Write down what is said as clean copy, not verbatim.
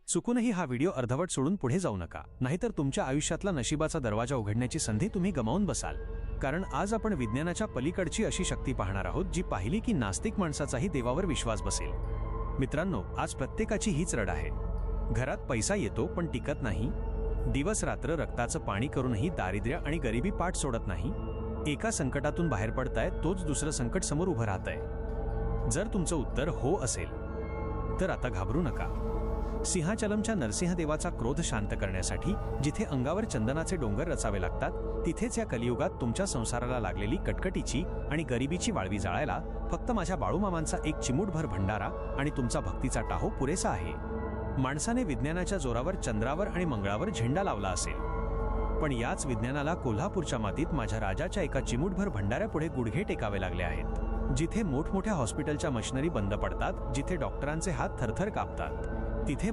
चुकूनही हा व्हिडिओ अर्धवट सोडून पुढे जाऊ नका, नाहीतर तुमच्या आयुष्यातला नशिबाचा दरवाजा उघडण्याची संधी तुम्ही गमावून बसाल. कारण आज आपण विज्ञानाच्या पलीकडची अशी शक्ती पाहणार आहोत जी पाहिली की नास्तिक माणसाचाही देवावर विश्वास बसेल. मित्रांनो, आज प्रत्येकाची हीच रड आहे. घरात पैसा येतो पण टिकत नाही. दिवस रात्र रक्ताचं पाणी करूनही दारिद्र्य आणि गरिबी पाठ सोडत नाही. एका संकटातून बाहेर पडताय तोच दुसरं संकट समोर उभं राहतंय. जर तुमचं उत्तर हो असेल तर आता घाबरू नका. सिंहाचलमच्या नरसिंहदेवाचा क्रोध शांत करण्यासाठी जिथे अंगावर चंदनाचे डोंगर रचावे लागतात, तिथेच या कलियुगात तुमच्या संसाराला लागलेली कटकटीची आणि गरिबीची वाळवी जाळायला फक्त माझ्या बाळूमामांचा एक चिमूटभर भंडारा आणि तुमचा भक्तीचा टाहो पुरेसा आहे. माणसाने विज्ञानाच्या जोरावर चंद्रावर आणि मंगळावर झेंडा लावला असेल, पण याच विज्ञानाला कोल्हापूरच्या मातीत माझ्या राजाच्या एका चिमूटभर भंडाऱ्यापुढे गुडघे टेकावे लागले आहेत. जिथे मोठमोठ्या हॉस्पिटलच्या मशिनरी बंद पडतात, जिथे डॉक्टरांचे हात थरथर कापतात, तिथे